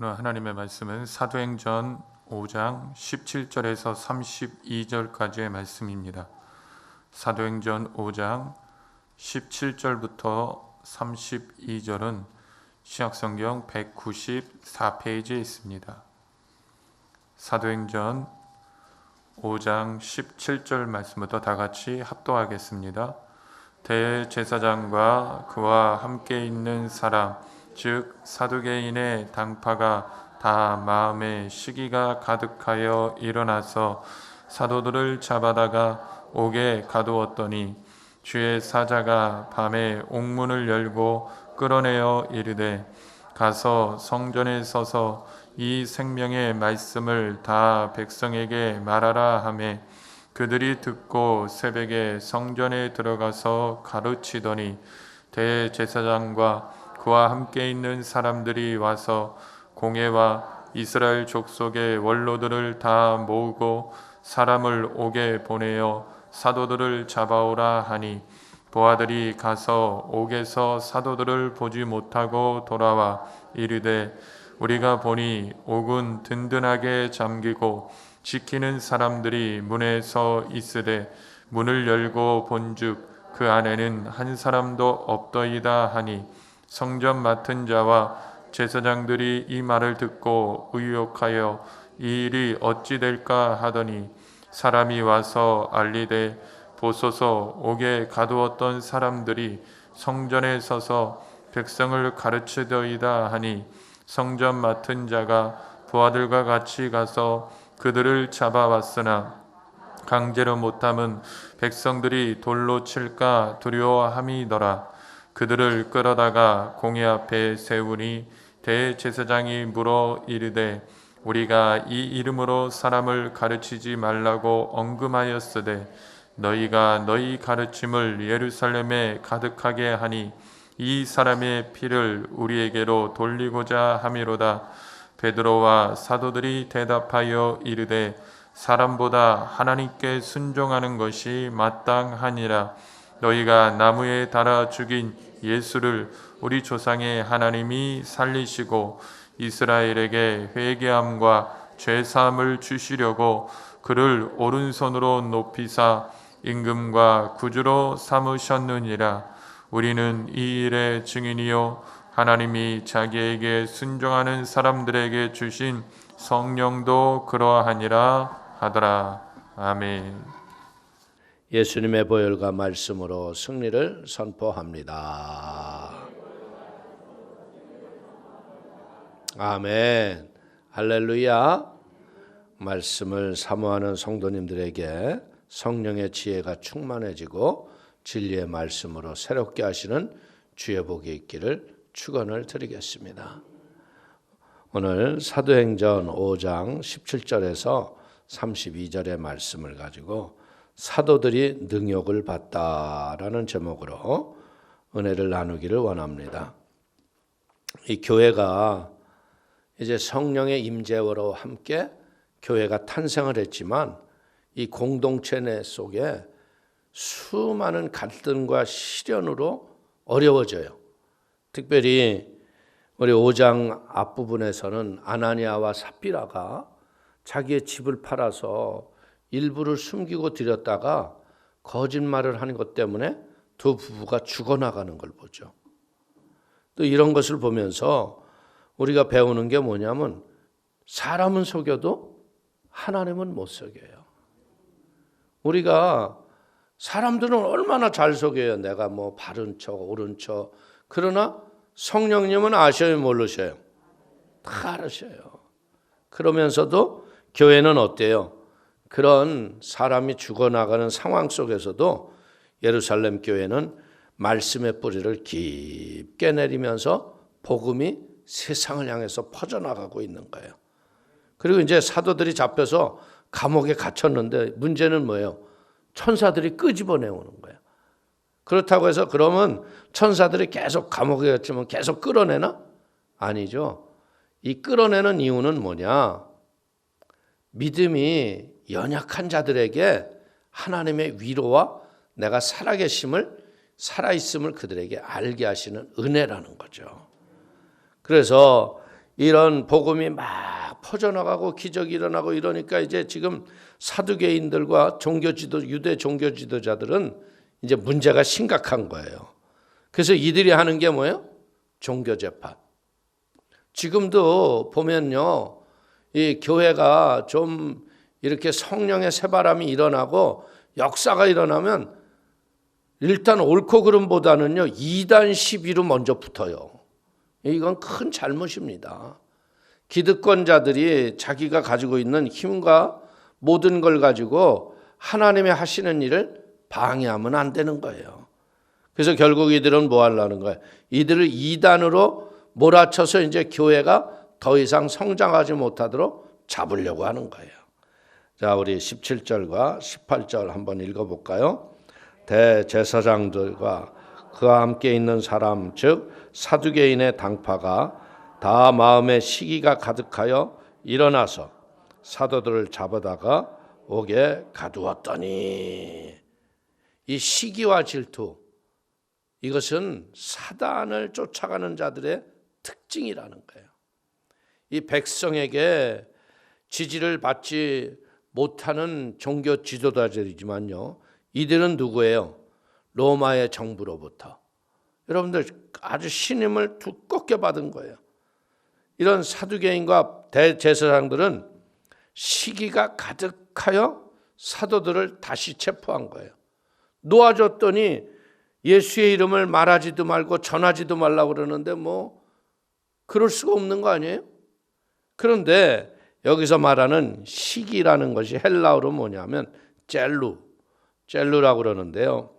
오늘 하나님의 말씀은 사도행전 5장 17절에서 32절까지의 말씀입니다. 사도행전 5장 17절부터 32절은 신약성경 194페이지에 있습니다. 사도행전 5장 17절 말씀부터 다 같이 합독하겠습니다. 대제사장과 그와 함께 있는 사람 즉 사두개인의 당파가 다 마음에 시기가 가득하여 일어나서 사도들을 잡아다가 옥에 가두었더니 주의 사자가 밤에 옥문을 열고 끌어내어 이르되 가서 성전에 서서 이 생명의 말씀을 다 백성에게 말하라 하매 그들이 듣고 새벽에 성전에 들어가서 가르치더니 대제사장과 그와 함께 있는 사람들이 와서 공회와 이스라엘 족속의 원로들을 다 모으고 사람을 옥에 보내어 사도들을 잡아오라 하니 보아들이 가서 옥에서 사도들을 보지 못하고 돌아와 이르되 우리가 보니 옥은 든든하게 잠기고 지키는 사람들이 문에 서 있으되 문을 열고 본즉 그 안에는 한 사람도 없더이다 하니 성전 맡은 자와 제사장들이 이 말을 듣고 의혹하여 이 일이 어찌 될까 하더니 사람이 와서 알리되 보소서 옥에 가두었던 사람들이 성전에 서서 백성을 가르치더이다 하니 성전 맡은 자가 부하들과 같이 가서 그들을 잡아왔으나 강제로 못함은 백성들이 돌로 칠까 두려워함이더라. 그들을 끌어다가 공회 앞에 세우니 대제사장이 물어 이르되 우리가 이 이름으로 사람을 가르치지 말라고 언금하였으되 너희가 너희 가르침을 예루살렘에 가득하게 하니 이 사람의 피를 우리에게로 돌리고자 함이로다. 베드로와 사도들이 대답하여 이르되 사람보다 하나님께 순종하는 것이 마땅하니라. 너희가 나무에 달아 죽인 예수를 우리 조상의 하나님이 살리시고 이스라엘에게 회개함과 죄사함을 주시려고 그를 오른손으로 높이사 임금과 구주로 삼으셨느니라. 우리는 이 일의 증인이요 하나님이 자기에게 순종하는 사람들에게 주신 성령도 그러하니라 하더라. 아멘. 예수님의 보혈과 말씀으로 승리를 선포합니다. 아멘. 할렐루야. 말씀을 사모하는 성도님들에게 성령의 지혜가 충만해지고 진리의 말씀으로 새롭게 하시는 주의 복이 있기를 축원을 드리겠습니다. 오늘 사도행전 5장 17절에서 32절의 말씀을 가지고 사도들이 능욕을 받다라는 제목으로 은혜를 나누기를 원합니다. 이 교회가 이제 성령의 임재로 함께 교회가 탄생을 했지만 이 공동체 내 속에 수많은 갈등과 시련으로 어려워져요. 특별히 우리 5장 앞부분에서는 아나니아와 삽비라가 자기의 집을 팔아서 일부를 숨기고 드렸다가 거짓말을 하는 것 때문에 두 부부가 죽어나가는 걸 보죠. 또 이런 것을 보면서 우리가 배우는 게 뭐냐면 사람은 속여도 하나님은 못 속여요. 우리가 사람들은 얼마나 잘 속여요. 내가 뭐 바른 척 옳은 척. 그러나 성령님은 아셔요 모르셔요? 다 알으셔요. 그러면서도 교회는 어때요? 그런 사람이 죽어나가는 상황 속에서도 예루살렘 교회는 말씀의 뿌리를 깊게 내리면서 복음이 세상을 향해서 퍼져나가고 있는 거예요. 그리고 이제 사도들이 잡혀서 감옥에 갇혔는데 문제는 뭐예요? 천사들이 끄집어내오는 거예요. 그렇다고 해서 그러면 천사들이 계속 감옥에 갇히면 계속 끌어내나? 아니죠. 이 끌어내는 이유는 뭐냐? 믿음이 연약한 자들에게 하나님의 위로와 내가 살아있음을 그들에게 알게 하시는 은혜라는 거죠. 그래서 이런 복음이 막 퍼져나가고 기적이 일어나고 이러니까 이제 지금 사두개인들과 유대 종교 지도자들은 이제 문제가 심각한 거예요. 그래서 이들이 하는 게 뭐예요? 종교 재판. 지금도 보면요, 이 교회가 좀 이렇게 성령의 새바람이 일어나고 역사가 일어나면 일단 옳고 그름보다는요, 이단 시비로 먼저 붙어요. 이건 큰 잘못입니다. 기득권자들이 자기가 가지고 있는 힘과 모든 걸 가지고 하나님이 하시는 일을 방해하면 안 되는 거예요. 그래서 결국 이들은 뭐 하려는 거예요? 이들을 이단으로 몰아쳐서 이제 교회가 더 이상 성장하지 못하도록 잡으려고 하는 거예요. 자, 우리 17절과 18절 한번 읽어볼까요? 대제사장들과 그와 함께 있는 사람 즉 사두개인의 당파가 다 마음에 시기가 가득하여 일어나서 사도들을 잡아다가 옥에 가두었더니, 이 시기와 질투, 이것은 사단을 쫓아가는 자들의 특징이라는 거예요. 이 백성에게 지지를 받지 못하는 종교 지도자들이지만요, 이들은 누구예요? 로마의 정부로부터 여러분들 아주 신임을 두껍게 받은 거예요. 이런 사두개인과 대제사장들은 시기가 가득하여 사도들을 다시 체포한 거예요. 놓아줬더니 예수의 이름을 말하지도 말고 전하지도 말라고 그러는데 뭐 그럴 수가 없는 거 아니에요? 그런데 여기서 말하는 시기라는 것이 헬라어로 뭐냐면 젤루라고 그러는데요,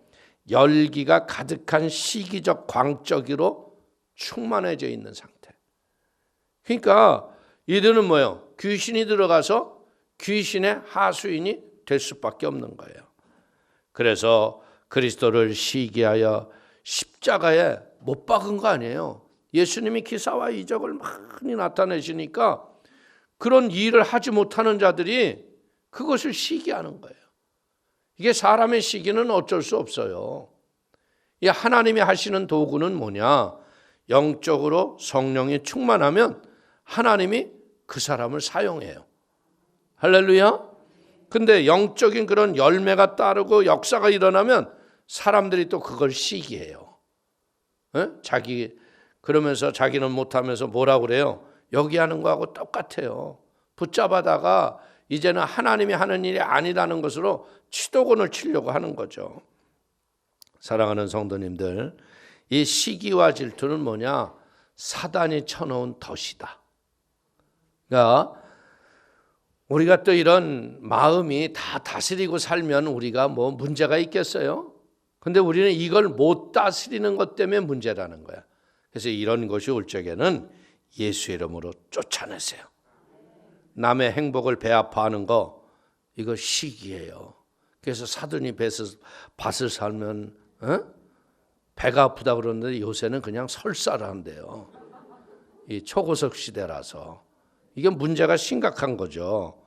열기가 가득한 시기적 광적으로 충만해져 있는 상태. 그러니까 이들은 뭐예요? 귀신이 들어가서 귀신의 하수인이 될 수밖에 없는 거예요. 그래서 그리스도를 시기하여 십자가에 못 박은 거 아니에요. 예수님이 기사와 이적을 많이 나타내시니까 그런 일을 하지 못하는 자들이 그것을 시기하는 거예요. 이게 사람의 시기는 어쩔 수 없어요. 이 하나님이 하시는 도구는 뭐냐? 영적으로 성령이 충만하면 하나님이 그 사람을 사용해요. 할렐루야. 근데 영적인 그런 열매가 따르고 역사가 일어나면 사람들이 또 그걸 시기해요. 그러면서 자기는 못하면서 뭐라고 그래요? 여기 하는 거하고 똑같아요. 붙잡아다가 이제는 하나님이 하는 일이 아니라는 것으로 치도곤을 치려고 하는 거죠. 사랑하는 성도님들, 이 시기와 질투는 뭐냐? 사단이 쳐놓은 덫이다. 그러니까 우리가 또 이런 마음이 다 다스리고 살면 우리가 뭐 문제가 있겠어요? 근데 우리는 이걸 못 다스리는 것 때문에 문제라는 거야. 그래서 이런 것이 올 적에는 예수의 이름으로 쫓아내세요. 남의 행복을 배아파하는 거, 이거 시기예요. 그래서 사돈이 밭을 살면 배가 아프다 그러는데 요새는 그냥 설사를 한대요. 이 초고속 시대라서 이게 문제가 심각한 거죠.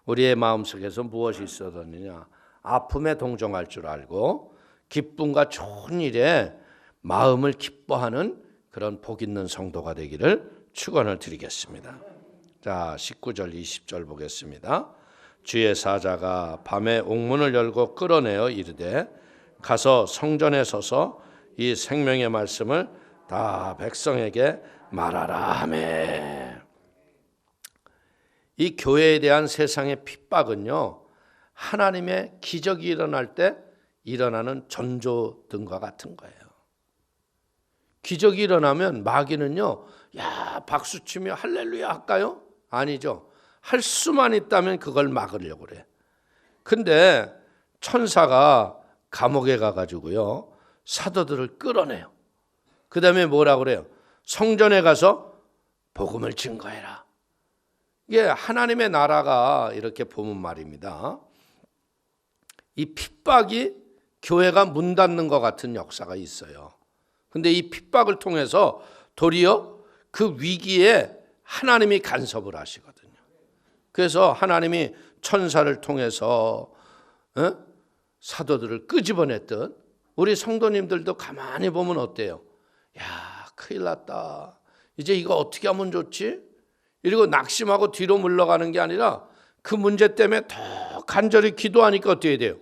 우리의 마음속에서 무엇이 있어서느냐? 아픔에 동정할 줄 알고 기쁨과 좋은 일에 마음을 기뻐하는 그런 복 있는 성도가 되기를 축원을 드리겠습니다. 자, 19절 20절 보겠습니다. 주의 사자가 밤에 옥문을 열고 끌어내어 이르되 가서 성전에 서서 이 생명의 말씀을 다 백성에게 말하라 하매. 이 교회에 대한 세상의 핍박은요, 하나님의 기적이 일어날 때 일어나는 전조등과 같은 거예요. 기적이 일어나면 마귀는요, 야, 박수치며 할렐루야 할까요? 아니죠. 할 수만 있다면 그걸 막으려고 그래. 근데 천사가 감옥에 가가지고요, 사도들을 끌어내요. 그 다음에 뭐라고 그래요? 성전에 가서 복음을 증거해라. 이게 하나님의 나라가 이렇게 보면 말입니다. 이 핍박이 교회가 문 닫는 것 같은 역사가 있어요. 근데 이 핍박을 통해서 도리어 그 위기에 하나님이 간섭을 하시거든요. 그래서 하나님이 천사를 통해서 사도들을 끄집어냈던 우리 성도님들도 가만히 보면 어때요? 야, 큰일 났다. 이제 이거 어떻게 하면 좋지? 이러고 낙심하고 뒤로 물러가는 게 아니라 그 문제 때문에 더 간절히 기도하니까 어떻게 돼요?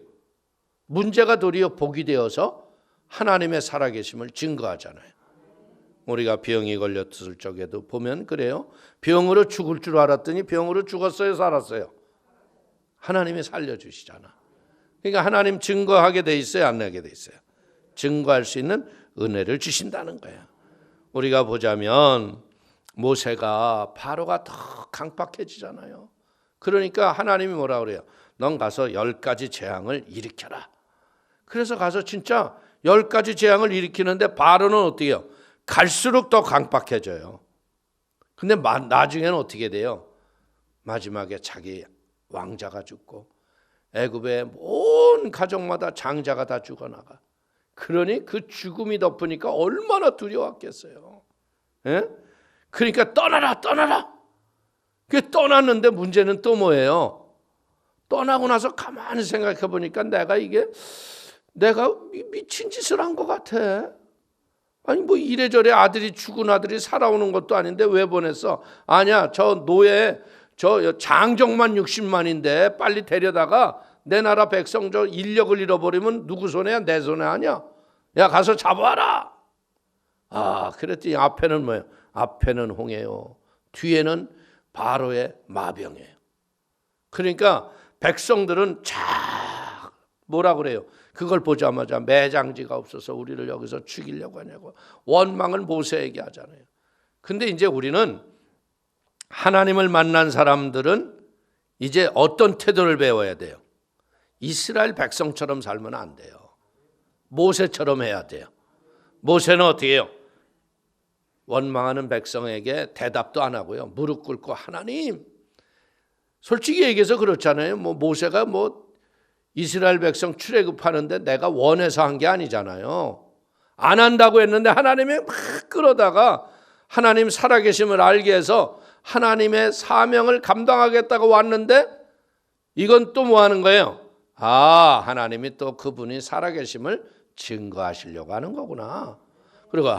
문제가 도리어 복이 되어서 하나님의 살아계심을 증거하잖아요. 우리가 병이 걸렸을 적에도 보면 그래요. 병으로 죽을 줄 알았더니 병으로 죽었어요, 살았어요? 하나님이 살려주시잖아. 그러니까 하나님 증거하게 돼 있어요, 안 하게 돼 있어요? 증거할 수 있는 은혜를 주신다는 거야. 우리가 보자면 모세가 바로가 더 강팍해지잖아요. 그러니까 하나님이 뭐라 그래요? 넌 가서 10가지 재앙을 일으켜라. 그래서 가서 진짜 10가지 재앙을 일으키는데 바로는 어떻게 해요? 갈수록 더 강팍해져요. 근데 나중에는 어떻게 돼요? 마지막에 자기 왕자가 죽고 애굽의 온 가족마다 장자가 다 죽어나가. 그러니 그 죽음이 덮으니까 얼마나 두려웠겠어요. 예? 그러니까 떠나라. 그 떠났는데 문제는 또 뭐예요? 떠나고 나서 가만히 생각해 보니까 내가 미친 짓을 한 것 같아. 아니 뭐 이래저래 아들이 죽은 아들이 살아오는 것도 아닌데 왜 보냈어? 아니야, 저 노예 저 장정만 60만인데 빨리 데려다가 내 나라 백성 저 인력을 잃어버리면 누구 손해야? 내 손해 아니야? 야, 가서 잡아와라. 그랬더니 앞에는 뭐예요? 앞에는 홍해요, 뒤에는 바로의 마병이에요. 그러니까 백성들은 뭐라 그래요? 그걸 보자마자 매장지가 없어서 우리를 여기서 죽이려고 하냐고 원망을 모세에게 하잖아요. 근데 이제 우리는 하나님을 만난 사람들은 이제 어떤 태도를 배워야 돼요? 이스라엘 백성처럼 살면 안 돼요. 모세처럼 해야 돼요. 모세는 어떻게 해요? 원망하는 백성에게 대답도 안 하고요, 무릎 꿇고 하나님, 솔직히 얘기해서 그렇잖아요. 모세가 이스라엘 백성 출애굽하는데 내가 원해서 한 게 아니잖아요. 안 한다고 했는데 하나님이 막 끌어다가 하나님 살아계심을 알게 해서 하나님의 사명을 감당하겠다고 왔는데 이건 또 뭐 하는 거예요? 하나님이 또 그분이 살아계심을 증거하시려고 하는 거구나. 그리고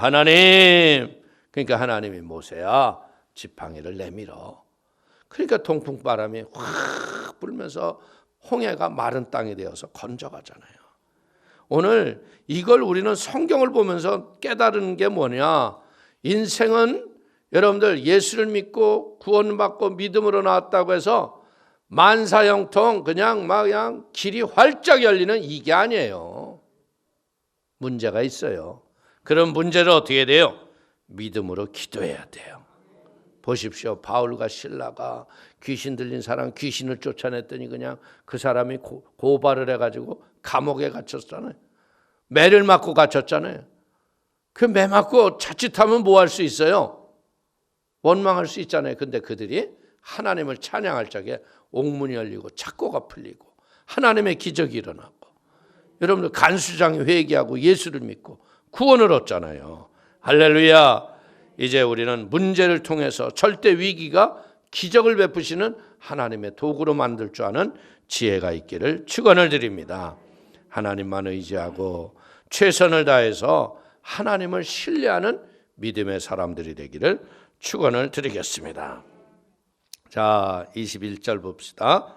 그러니까 하나님이 모세야 지팡이를 내밀어. 그러니까 통풍바람이 확 불면서 홍해가 마른 땅이 되어서 건져가잖아요. 오늘 이걸 우리는 성경을 보면서 깨달은 게 뭐냐? 인생은 여러분들 예수를 믿고 구원받고 믿음으로 나왔다고 해서 만사형통 그냥 길이 활짝 열리는 이게 아니에요. 문제가 있어요. 그런 문제를 어떻게 해야 돼요? 믿음으로 기도해야 돼요. 보십시오. 바울과 실라가 귀신 들린 사람 귀신을 쫓아냈더니 그냥 그 사람이 고발을 해가지고 감옥에 갇혔잖아요. 매를 맞고 갇혔잖아요. 그 매 맞고 자칫하면 뭐 할 수 있어요? 원망할 수 있잖아요. 근데 그들이 하나님을 찬양할 적에 옥문이 열리고 착고가 풀리고 하나님의 기적이 일어나고 여러분들 간수장이 회개하고 예수를 믿고 구원을 얻잖아요. 할렐루야. 이제 우리는 문제를 통해서 절대 위기가 기적을 베푸시는 하나님의 도구로 만들 줄 아는 지혜가 있기를 축원을 드립니다. 하나님만 의지하고 최선을 다해서 하나님을 신뢰하는 믿음의 사람들이 되기를 축원을 드리겠습니다. 자, 21절 봅시다.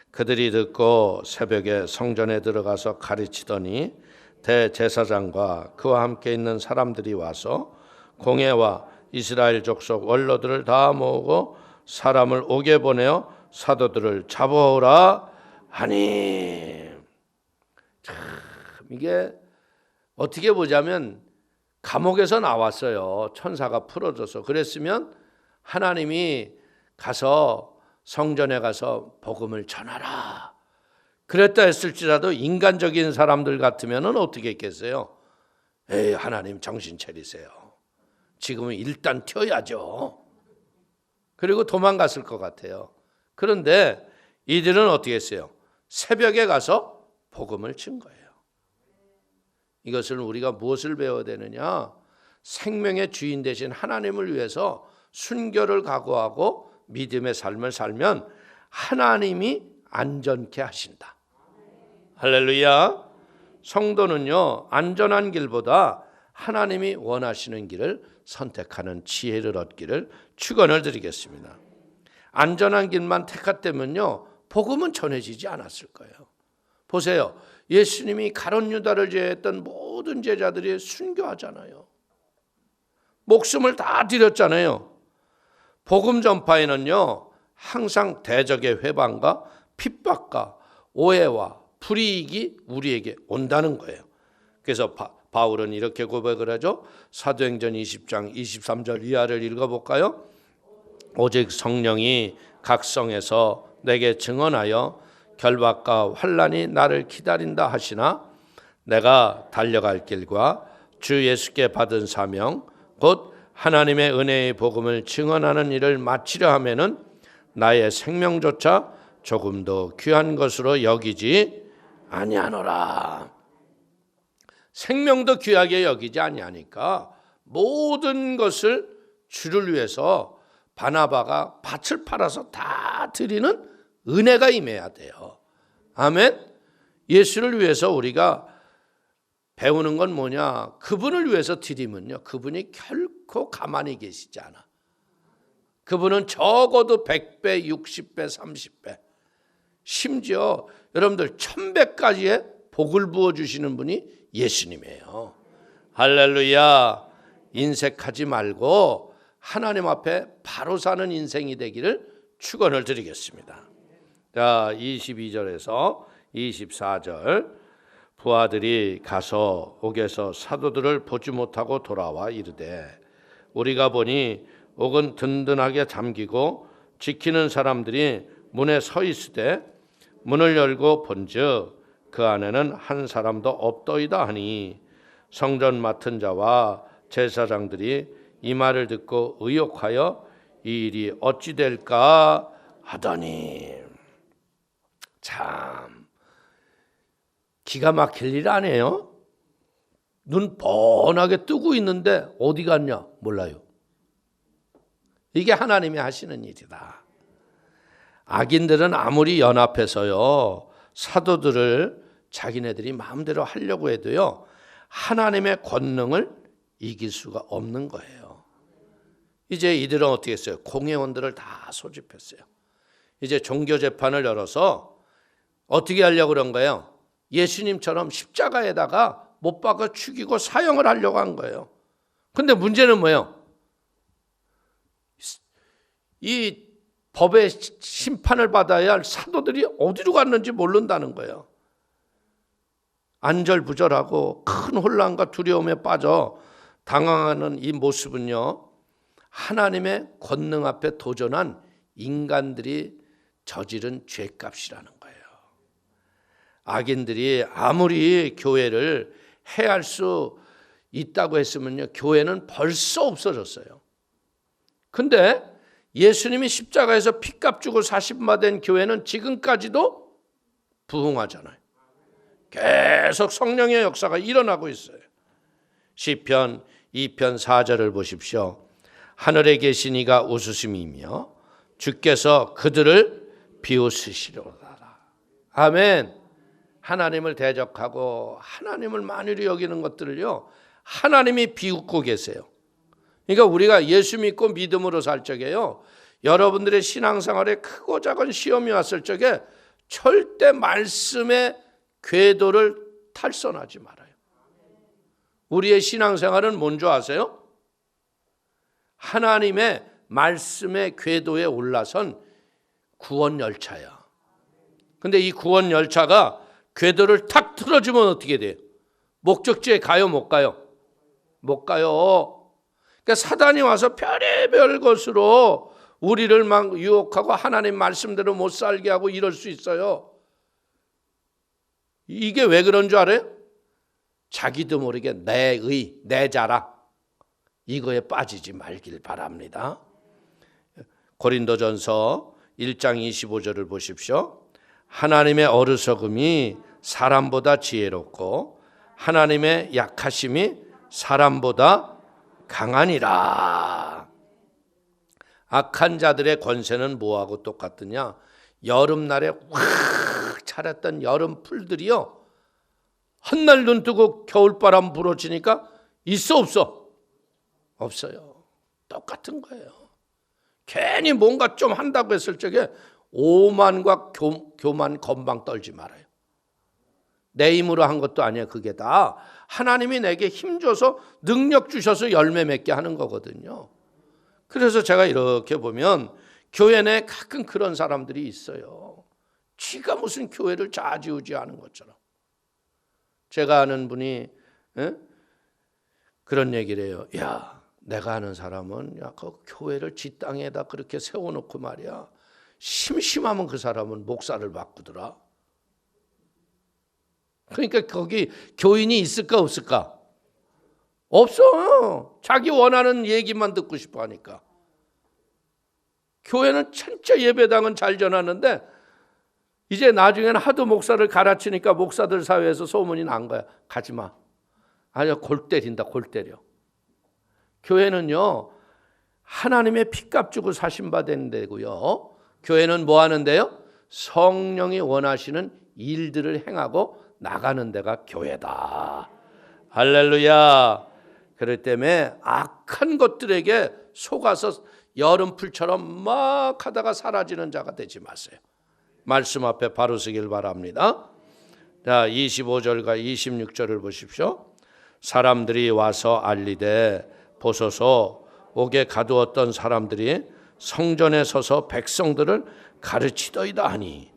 그들이 듣고 새벽에 성전에 들어가서 가르치더니 대제사장과 그와 함께 있는 사람들이 와서 공회와 이스라엘 족속 원로들을 다 모으고 사람을 옥에 보내어 사도들을 잡아오라 하니. 참 이게 어떻게 보자면 감옥에서 나왔어요. 천사가 풀어줘서. 그랬으면 하나님이 가서 성전에 가서 복음을 전하라 그랬다 했을지라도 인간적인 사람들 같으면 어떻게 했겠어요? 에이, 하나님 정신 차리세요. 지금은 일단 튀어야죠. 그리고 도망갔을 것 같아요. 그런데 이들은 어떻게 했어요? 새벽에 가서 복음을 친 거예요. 이것을 우리가 무엇을 배워야 되느냐? 생명의 주인 되신 하나님을 위해서 순교를 각오하고 믿음의 삶을 살면 하나님이 안전케 하신다. 할렐루야. 성도는요, 안전한 길보다 하나님이 원하시는 길을 선택하는 지혜를 얻기를 축원을 드리겠습니다. 안전한 길만 택했다면요, 복음은 전해지지 않았을 거예요. 보세요. 예수님이 가룟 유다를 제외했던 모든 제자들이 순교하잖아요. 목숨을 다 드렸잖아요. 복음 전파에는요, 항상 대적의 회방과 핍박과 오해와 불이익이 우리에게 온다는 거예요. 그래서 바울은 이렇게 고백을 하죠. 사도행전 20장 23절 이하를 읽어볼까요? 오직 성령이 각성에서 내게 증언하여 결박과 환난이 나를 기다린다 하시나 내가 달려갈 길과 주 예수께 받은 사명 곧 하나님의 은혜의 복음을 증언하는 일을 마치려 하면은 나의 생명조차 조금도 귀한 것으로 여기지 아니하노라. 생명도 귀하게 여기지 아니하니까 모든 것을 주를 위해서 바나바가 밭을 팔아서 다 드리는 은혜가 임해야 돼요. 아멘. 예수를 위해서 우리가 배우는 건 뭐냐? 그분을 위해서 드리면요, 그분이 결코 가만히 계시지 않아. 그분은 적어도 100배, 60배, 30배, 심지어 여러분들 1000배까지의 복을 부어주시는 분이 예수님이에요. 할렐루야. 인색하지 말고 하나님 앞에 바로 사는 인생이 되기를 축원을 드리겠습니다. 자, 22절에서 24절. 부하들이 가서 옥에서 사도들을 보지 못하고 돌아와 이르되 우리가 보니 옥은 든든하게 잠기고 지키는 사람들이 문에 서 있으되 문을 열고 본즉 그 안에는 한 사람도 없더이다 하니 성전 맡은 자와 제사장들이 이 말을 듣고 의혹하여 이 일이 어찌 될까 하더니. 참 기가 막힐 일 아니에요? 눈 뻔하게 뜨고 있는데 어디 갔냐 몰라요. 이게 하나님이 하시는 일이다. 악인들은 아무리 연합해서요 사도들을 자기네들이 마음대로 하려고 해도요 하나님의 권능을 이길 수가 없는 거예요. 이제 이들은 어떻게 했어요? 공회원들을 다 소집했어요. 이제 종교재판을 열어서 어떻게 하려고 그런 거예요? 예수님처럼 십자가에다가 못 박아 죽이고 사형을 하려고 한 거예요. 근데 문제는 뭐예요? 이 법의 심판을 받아야 할 사도들이 어디로 갔는지 모른다는 거예요. 안절부절하고 큰 혼란과 두려움에 빠져 당황하는 이 모습은요 하나님의 권능 앞에 도전한 인간들이 저지른 죄값이라는 거예요. 악인들이 아무리 교회를 해할 수 있다고 했으면요 교회는 벌써 없어졌어요. 근데 예수님이 십자가에서 피값 주고 사심받은 교회는 지금까지도 부흥하잖아요. 계속 성령의 역사가 일어나고 있어요. 시편 2편 4절을 보십시오. 하늘에 계신 이가 웃으심이며 주께서 그들을 비웃으시리로다. 아멘. 하나님을 대적하고 하나님을 만유리 여기는 것들을요 하나님이 비웃고 계세요. 그러니까 우리가 예수 믿고 믿음으로 살 적에요 여러분들의 신앙생활에 크고 작은 시험이 왔을 적에 절대 말씀의 궤도를 탈선하지 말아요. 우리의 신앙생활은 뭔지 아세요? 하나님의 말씀의 궤도에 올라선 구원 열차야. 근데 이 구원 열차가 궤도를 탁 틀어주면 어떻게 돼요? 목적지에 가요, 못 가요? 못 가요. 그러니까 사단이 와서 별의별 것으로 우리를 막 유혹하고 하나님 말씀대로 못 살게 하고 이럴 수 있어요. 이게 왜 그런 줄 알아요? 자기도 모르게 내 자랑 이거에 빠지지 말길 바랍니다. 고린도전서 1장 25절을 보십시오. 하나님의 어리석음이 사람보다 지혜롭고 하나님의 약하심이 사람보다 강하니라. 악한 자들의 권세는 뭐하고 똑같으냐? 여름날에 확 자랐던 여름 풀들이요 한 날 눈 뜨고 겨울바람 불어치니까 있어 없어? 없어요. 똑같은 거예요. 괜히 뭔가 좀 한다고 했을 적에 오만과 교만 건방 떨지 말아요. 내 힘으로 한 것도 아니에요. 그게 다 하나님이 내게 힘줘서 능력 주셔서 열매 맺게 하는 거거든요. 그래서 제가 이렇게 보면 교회 내에 가끔 그런 사람들이 있어요. 지가 무슨 교회를 좌지우지하는 것처럼. 제가 아는 분이 그런 얘기를 해요. 야, 내가 아는 사람은 그 교회를 지 땅에다 그렇게 세워놓고 말이야. 심심하면 그 사람은 목사를 바꾸더라. 그러니까 거기 교인이 있을까 없을까? 없어. 자기 원하는 얘기만 듣고 싶어 하니까. 교회는 진짜 예배당은 잘 전하는데 이제 나중에는 하도 목사를 갈아치니까 목사들 사회에서 소문이 난 거야. 가지 마. 아주 골 때린다, 골 때려. 교회는요, 하나님의 피값 주고 사신받은 데고요. 교회는 뭐 하는데요? 성령이 원하시는 일들을 행하고 나가는 데가 교회다. 할렐루야. 그렇기 때문에 악한 것들에게 속아서 여름풀처럼 막 하다가 사라지는 자가 되지 마세요. 말씀 앞에 바로 서길 바랍니다. 자, 25절과 26절을 보십시오. 사람들이 와서 알리되 보소서 옥에 가두었던 사람들이 성전에 서서 백성들을 가르치더이다 하니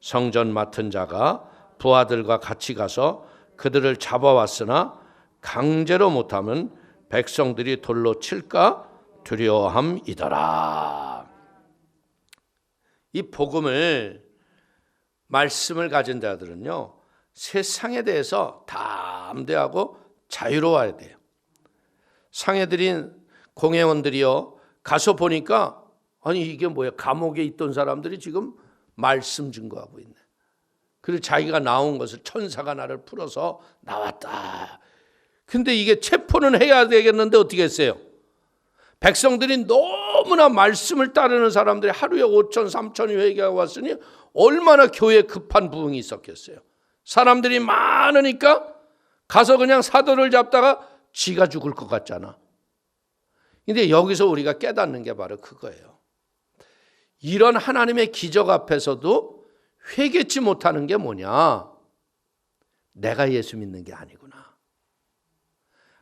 성전 맡은 자가 부하들과 같이 가서 그들을 잡아왔으나 강제로 못하면 백성들이 돌로 칠까 두려워함이더라. 이 복음을 말씀을 가진 자들은요, 세상에 대해서 담대하고 자유로워야 돼요. 상해들인 공회원들이요, 가서 보니까 아니 이게 뭐야, 감옥에 있던 사람들이 지금 말씀 증거하고 있네. 그리고 자기가 나온 것을 천사가 나를 풀어서 나왔다. 근데 이게 체포는 해야 되겠는데 어떻게 했어요? 백성들이 너무나 말씀을 따르는 사람들이 하루에 5천 3천이 회개하고 왔으니 얼마나 교회에 급한 부흥이 있었겠어요. 사람들이 많으니까 가서 그냥 사도를 잡다가 지가 죽을 것 같잖아. 근데 여기서 우리가 깨닫는 게 바로 그거예요. 이런 하나님의 기적 앞에서도 회개치 못하는 게 뭐냐? 내가 예수 믿는 게 아니구나.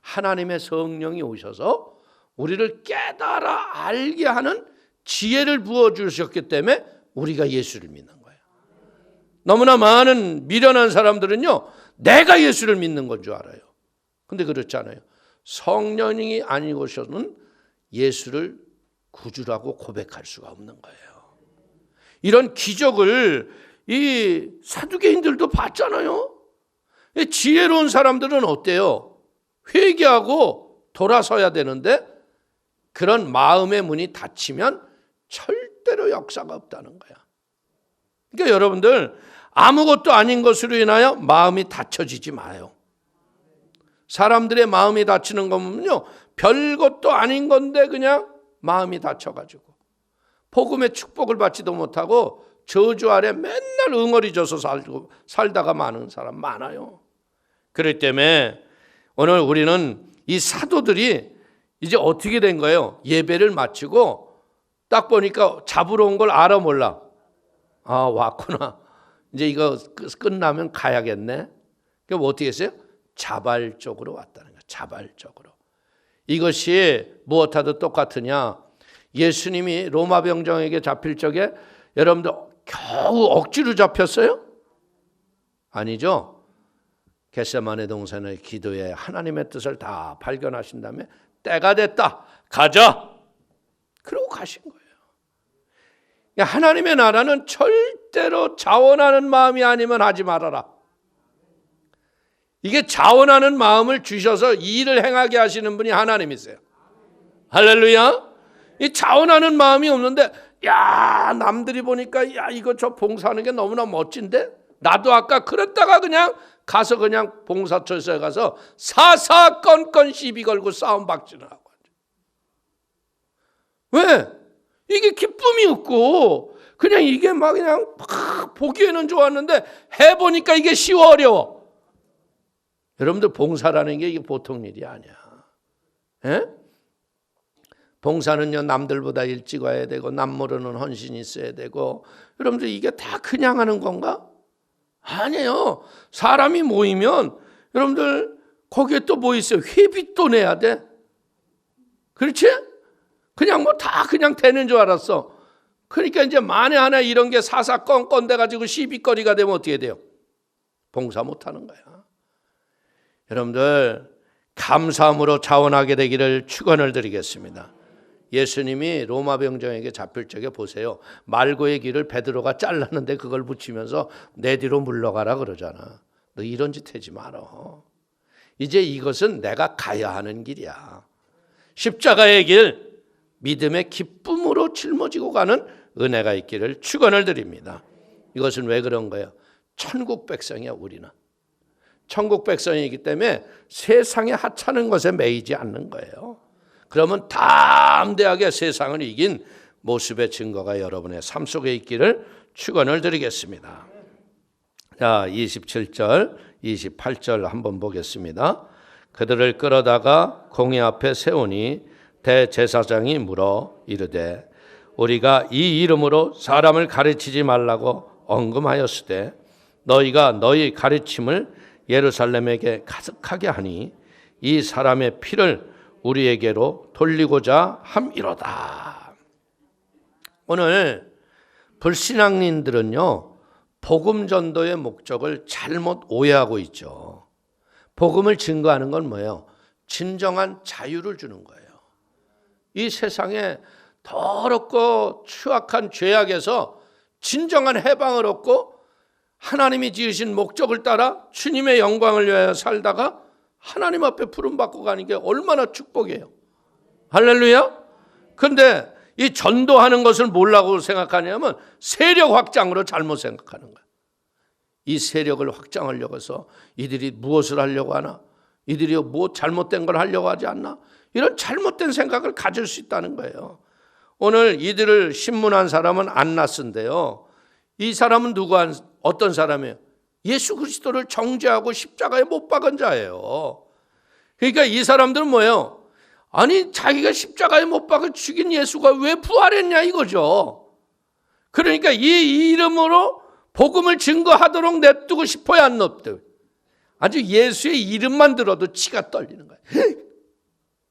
하나님의 성령이 오셔서 우리를 깨달아 알게 하는 지혜를 부어주셨기 때문에 우리가 예수를 믿는 거예요. 너무나 많은 미련한 사람들은요, 내가 예수를 믿는 건 줄 알아요. 근데 그렇지 않아요. 성령이 아니고서는 예수를 구주라고 고백할 수가 없는 거예요. 이런 기적을 이 사두개인들도 봤잖아요. 지혜로운 사람들은 어때요? 회개하고 돌아서야 되는데 그런 마음의 문이 닫히면 절대로 역사가 없다는 거야. 그러니까 여러분들 아무것도 아닌 것으로 인하여 마음이 닫혀지지 마요. 사람들의 마음이 닫히는 거면요, 별것도 아닌 건데 그냥 마음이 닫혀가지고 복음의 축복을 받지도 못하고 저주 아래 맨날 응어리져서 살다가 마는 사람 많아요. 그렇기 때문에 오늘 우리는 이 사도들이 이제 어떻게 된 거예요? 예배를 마치고 딱 보니까 잡으러 온 걸 알아 몰라? 아, 왔구나. 이제 이거 끝나면 가야겠네. 그럼 어떻게 했어요? 자발적으로 왔다는 거예요. 자발적으로. 이것이 무엇하도 똑같으냐? 예수님이 로마 병정에게 잡힐 적에 여러분들 겨우 억지로 잡혔어요? 아니죠. 겟세마네 동산의 기도에 하나님의 뜻을 다 발견하신 다음에 때가 됐다. 가자. 그러고 가신 거예요. 하나님의 나라는 절대로 자원하는 마음이 아니면 하지 말아라. 이게 자원하는 마음을 주셔서 일을 행하게 하시는 분이 하나님이세요. 할렐루야. 이 자원하는 마음이 없는데 야, 남들이 보니까 야, 이거 저 봉사하는 게 너무나 멋진데 나도 아까 그랬다가 그냥 가서 그냥 봉사처소에 가서 사사건건 시비 걸고 싸움 박지는 하고. 왜? 이게 기쁨이 없고 그냥 이게 막 그냥 막 보기에는 좋았는데 해보니까 이게 쉬워 어려워. 여러분들 봉사라는 게 이게 보통 일이 아니야. 예? 봉사는요 남들보다 일찍 와야 되고 남모르는 헌신이 있어야 되고 여러분들 이게 다 그냥 하는 건가? 아니에요. 사람이 모이면 여러분들 거기에 또 뭐 있어요? 회비도 내야 돼. 그렇지? 그냥 뭐 다 그냥 되는 줄 알았어. 그러니까 이제 만에 하나 이런 게 사사건건 돼가지고 시비거리가 되면 어떻게 돼요? 봉사 못하는 거야. 여러분들 감사함으로 자원하게 되기를 축원을 드리겠습니다. 예수님이 로마 병정에게 잡힐 적에 보세요. 말고의 길을 베드로가 잘랐는데 그걸 붙이면서 내 뒤로 물러가라 그러잖아. 너 이런 짓 하지 말어. 이제 이것은 내가 가야 하는 길이야. 십자가의 길, 믿음의 기쁨으로 짊어지고 가는 은혜가 있기를 축원을 드립니다. 이것은 왜 그런 거예요? 천국 백성이야 우리는. 천국 백성이기 때문에 세상의 하찮은 것에 매이지 않는 거예요. 그러면 담대하게 세상을 이긴 모습의 증거가 여러분의 삶 속에 있기를 축원을 드리겠습니다. 자, 27절, 28절 한번 보겠습니다. 그들을 끌어다가 공회 앞에 세우니 대제사장이 물어 이르되 우리가 이 이름으로 사람을 가르치지 말라고 언금하였으되 너희가 너희 가르침을 예루살렘에게 가득하게 하니 이 사람의 피를 우리에게로 돌리고자 함이로다. 오늘 불신앙인들은요 복음 전도의 목적을 잘못 오해하고 있죠. 복음을 증거하는 건 뭐예요? 진정한 자유를 주는 거예요. 이 세상에 더럽고 추악한 죄악에서 진정한 해방을 얻고 하나님이 지으신 목적을 따라 주님의 영광을 위하여 살다가 하나님 앞에 부름받고 가는 게 얼마나 축복이에요. 할렐루야. 그런데 이 전도하는 것을 뭐라고 생각하냐면 세력 확장으로 잘못 생각하는 거예요. 이 세력을 확장하려고 해서 이들이 무엇을 하려고 하나? 이들이 뭐 잘못된 걸 하려고 하지 않나? 이런 잘못된 생각을 가질 수 있다는 거예요. 오늘 이들을 신문한 사람은 안나스인데요. 이 사람은 어떤 사람이에요? 예수 그리스도를 정죄하고 십자가에 못 박은 자예요. 그러니까 이 사람들은 뭐예요? 아니 자기가 십자가에 못 박아 죽인 예수가 왜 부활했냐 이거죠. 그러니까 이 이름으로 복음을 증거하도록 냅두고 싶어야 안 냅둬요. 아주 예수의 이름만 들어도 치가 떨리는 거예요.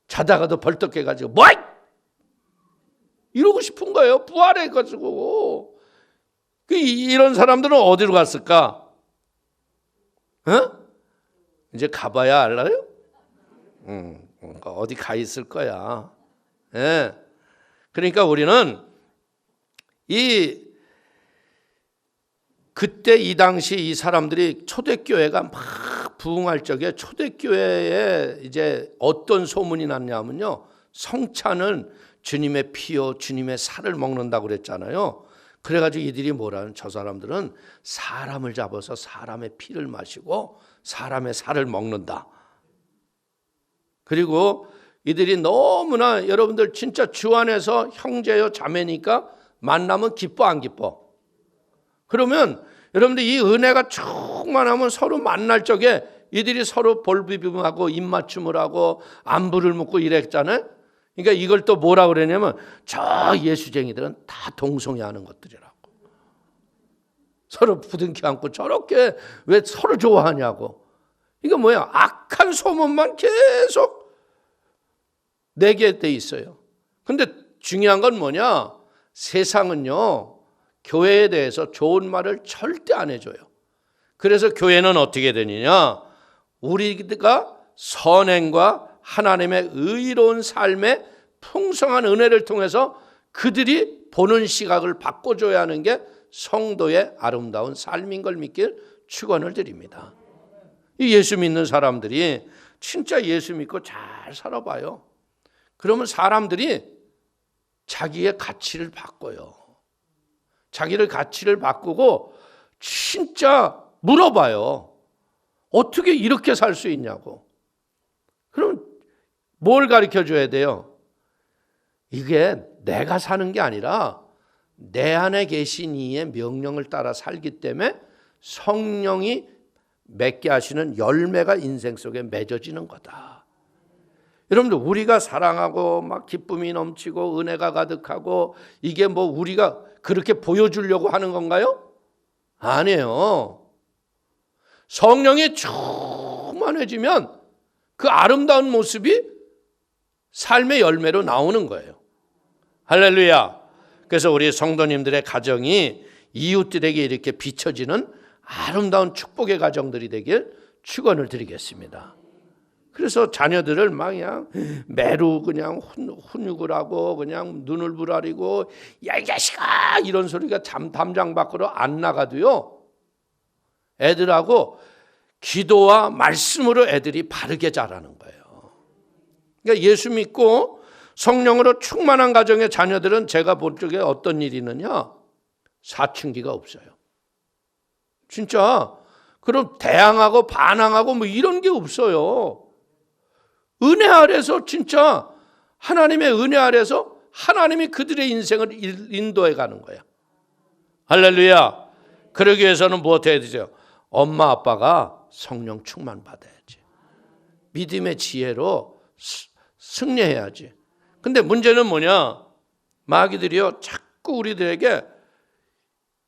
자다가도 벌떡해가지고 뭐 이러고 싶은 거예요. 부활해가지고. 이런 사람들은 어디로 갔을까? 이제 가봐야 알아요? 어디 가 있을 거야. 예. 그러니까 우리는 그때 이 당시 이 사람들이 초대교회가 막 부흥할 적에 초대교회에 이제 어떤 소문이 났냐면요. 성찬은 주님의 피요 주님의 살을 먹는다고 그랬잖아요. 그래가지고 이들이 뭐라는 저 사람들은 사람을 잡아서 사람의 피를 마시고 사람의 살을 먹는다. 그리고 이들이 너무나 여러분들 진짜 주 안에서 형제요 자매니까 만나면 기뻐 안 기뻐? 그러면 여러분들 이 은혜가 충만하면 서로 만날 적에 이들이 서로 볼비빔하고 입맞춤을 하고 안부를 묻고 이랬잖아요. 그러니까 이걸 또 뭐라 그러냐면 저 예수쟁이들은 다 동성애하는 것들이라고. 서로 부둥켜 안고 저렇게 왜 서로 좋아하냐고. 이거 뭐야? 악한 소문만 계속 내게 돼 있어요. 근데 중요한 건 뭐냐? 세상은요 교회에 대해서 좋은 말을 절대 안 해줘요. 그래서 교회는 어떻게 되느냐? 우리가 선행과 하나님의 의로운 삶의 풍성한 은혜를 통해서 그들이 보는 시각을 바꿔줘야 하는 게 성도의 아름다운 삶인 걸 믿길 축원을 드립니다. 이 예수 믿는 사람들이 진짜 예수 믿고 잘 살아봐요. 그러면 사람들이 자기의 가치를 바꿔요. 자기를 가치를 바꾸고 진짜 물어봐요. 어떻게 이렇게 살 수 있냐고. 그럼 뭘 가르쳐 줘야 돼요? 이게 내가 사는 게 아니라 내 안에 계신 이의 명령을 따라 살기 때문에 성령이 맺게 하시는 열매가 인생 속에 맺어지는 거다. 여러분들 우리가 사랑하고 막 기쁨이 넘치고 은혜가 가득하고 이게 뭐 우리가 그렇게 보여주려고 하는 건가요? 아니에요. 성령이 충만해지면 그 아름다운 모습이 삶의 열매로 나오는 거예요. 할렐루야. 그래서 우리 성도님들의 가정이 이웃들에게 이렇게 비춰지는 아름다운 축복의 가정들이 되길 축원을 드리겠습니다. 그래서 자녀들을 막 그냥 매루 그냥 훈육을 하고 그냥 눈을 부라리고 야 이 자식아 이런 소리가 담장 밖으로 안 나가도요, 애들하고 기도와 말씀으로 애들이 바르게 자라는 거예요. 그러니까 예수 믿고 성령으로 충만한 가정의 자녀들은 제가 볼 적에 어떤 일이 있느냐, 사춘기가 없어요. 진짜. 그럼 대항하고 반항하고 뭐 이런 게 없어요. 은혜 아래서 진짜 하나님의 은혜 아래서 하나님이 그들의 인생을 인도해 가는 거야. 할렐루야. 그러기 위해서는 무엇 해야 되죠? 엄마 아빠가 성령 충만 받아야지. 믿음의 지혜로 승리해야지. 근데 문제는 뭐냐? 마귀들이요 자꾸 우리들에게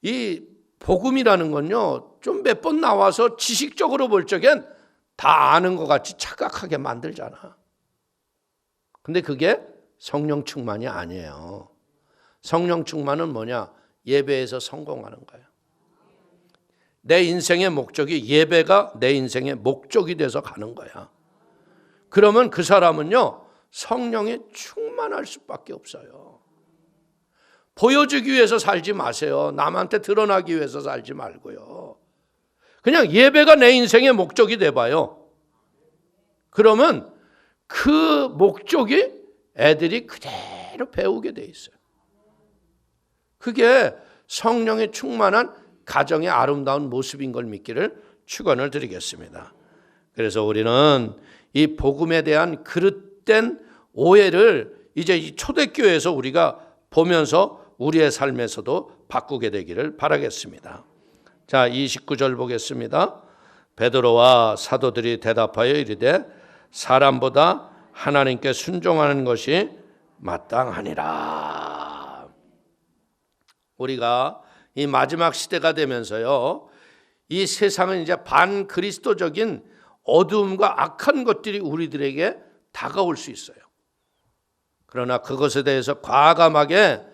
이 복음이라는 건요 좀 몇 번 나와서 지식적으로 볼 적엔 다 아는 것 같이 착각하게 만들잖아. 근데 그게 성령 충만이 아니에요. 성령 충만은 뭐냐? 예배에서 성공하는 거예요. 내 인생의 목적이 예배가 내 인생의 목적이 돼서 가는 거야. 그러면 그 사람은요 성령에 충만할 수밖에 없어요. 보여주기 위해서 살지 마세요. 남한테 드러나기 위해서 살지 말고요. 그냥 예배가 내 인생의 목적이 돼봐요. 그러면 그 목적이 애들이 그대로 배우게 돼 있어요. 그게 성령에 충만한 가정의 아름다운 모습인 걸 믿기를 축원을 드리겠습니다. 그래서 우리는 이 복음에 대한 그릇된 오해를 이제 이 초대교회에서 우리가 보면서 우리의 삶에서도 바꾸게 되기를 바라겠습니다. 자, 29절 보겠습니다. 베드로와 사도들이 대답하여 이르되 사람보다 하나님께 순종하는 것이 마땅하니라. 우리가 이 마지막 시대가 되면서요, 이 세상은 이제 반그리스도적인 어두움과 악한 것들이 우리들에게 다가올 수 있어요. 그러나 그것에 대해서 과감하게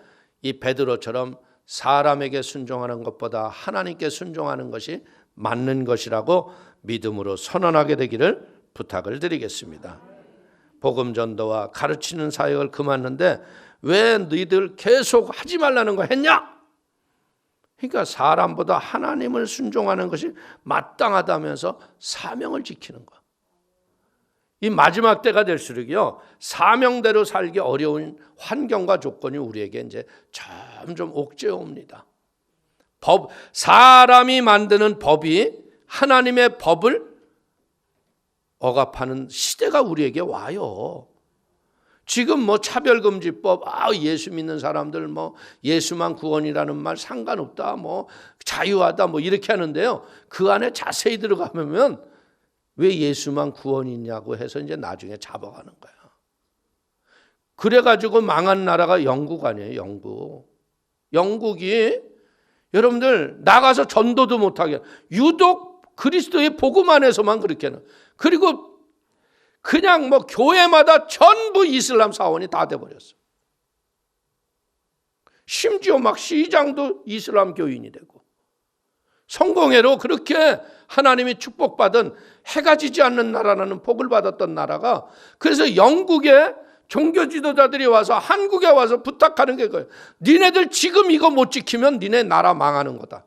이 베드로처럼 사람에게 순종하는 것보다 하나님께 순종하는 것이 맞는 것이라고 믿음으로 선언하게 되기를 부탁을 드리겠습니다. 복음 전도와 가르치는 사역을 그만는데 왜 너희들 계속 하지 말라는 거 했냐? 그러니까 사람보다 하나님을 순종하는 것이 마땅하다면서 사명을 지키는 거. 이 마지막 때가 될수록요 사명대로 살기 어려운 환경과 조건이 우리에게 이제 점점 옥죄어 옵니다. 사람이 만드는 법이 하나님의 법을 억압하는 시대가 우리에게 와요. 지금 뭐 차별금지법, 예수 믿는 사람들 뭐 예수만 구원이라는 말 상관없다, 뭐 자유하다, 뭐 이렇게 하는데요. 그 안에 자세히 들어가면 왜 예수만 구원이냐고 해서 이제 나중에 잡아가는 거야. 그래가지고 망한 나라가 영국 아니에요, 영국. 영국이 여러분들 나가서 전도도 못하게, 유독 그리스도의 복음 안에서만 그렇게 하는. 그리고 그냥 뭐 교회마다 전부 이슬람 사원이 다 돼버렸어. 심지어 막 시장도 이슬람 교인이 되고, 성공회로 그렇게 하나님이 축복받은 해가 지지 않는 나라라는 복을 받았던 나라가, 그래서 영국의 종교 지도자들이 와서 한국에 와서 부탁하는 게 그거예요. 니네들 지금 이거 못 지키면 니네 나라 망하는 거다.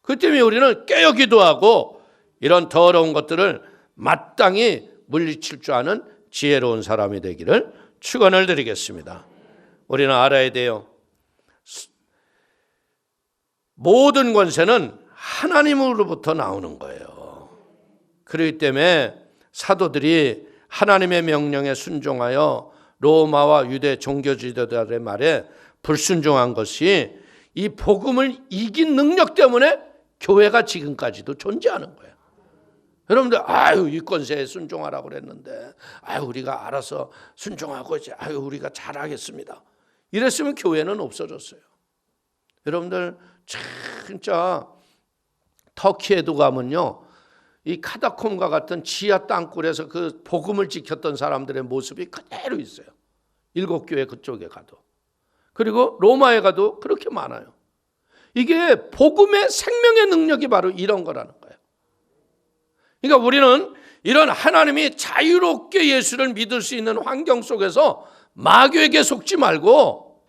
그 때문에 우리는 깨어 기도하고 이런 더러운 것들을 마땅히 물리칠 줄 아는 지혜로운 사람이 되기를 축원을 드리겠습니다. 우리는 알아야 돼요. 모든 권세는 하나님으로부터 나오는 거예요. 그렇기 때문에 사도들이 하나님의 명령에 순종하여 로마와 유대 종교 지도자들의 말에 불순종한 것이 이 복음을 이긴 능력 때문에 교회가 지금까지도 존재하는 거예요. 여러분들 아유 이 권세에 순종하라고 그랬는데 아유 우리가 알아서 순종하고 이제 아유 우리가 잘하겠습니다. 이랬으면 교회는 없어졌어요. 여러분들 진짜 터키에도 가면요, 이 카다콤과 같은 지하 땅굴에서 그 복음을 지켰던 사람들의 모습이 그대로 있어요. 7교회 그쪽에 가도. 그리고 로마에 가도 그렇게 많아요. 이게 복음의 생명의 능력이 바로 이런 거라는 거예요. 그러니까 우리는 이런 하나님이 자유롭게 예수를 믿을 수 있는 환경 속에서 마귀에게 속지 말고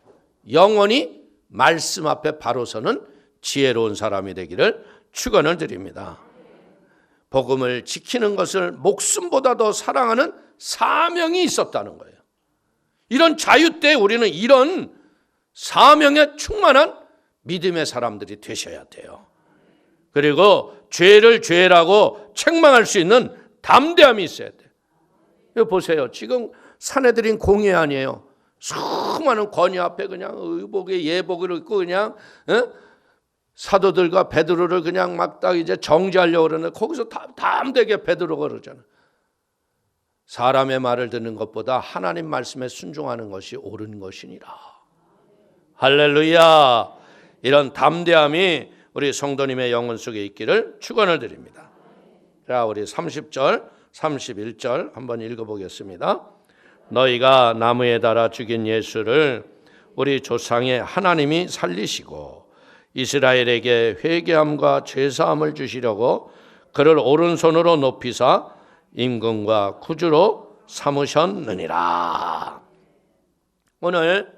영원히 말씀 앞에 바로 서는 지혜로운 사람이 되기를 축원을 드립니다. 복음을 지키는 것을 목숨보다 더 사랑하는 사명이 있었다는 거예요. 이런 자유 때 우리는 이런 사명에 충만한 믿음의 사람들이 되셔야 돼요. 그리고 죄를 죄라고 책망할 수 있는 담대함이 있어야 돼요. 이거 보세요. 지금 사내들인 공회 아니에요. 수많은 권위 앞에 그냥 의복에 예복을 입고 그냥 사도들과 베드로를 그냥 막 딱 이제 정죄하려고 그러는데 거기서 담대하게 베드로가 그러잖아요. 사람의 말을 듣는 것보다 하나님 말씀에 순종하는 것이 옳은 것이니라. 할렐루야. 이런 담대함이 우리 성도님의 영혼 속에 있기를 축원을 드립니다. 자, 우리 30절, 31절 한번 읽어보겠습니다. 너희가 나무에 달아 죽인 예수를 우리 조상의 하나님이 살리시고 이스라엘에게 회개함과 죄사함을 주시려고 그를 오른손으로 높이사 임금과 구주로 삼으셨느니라. 오늘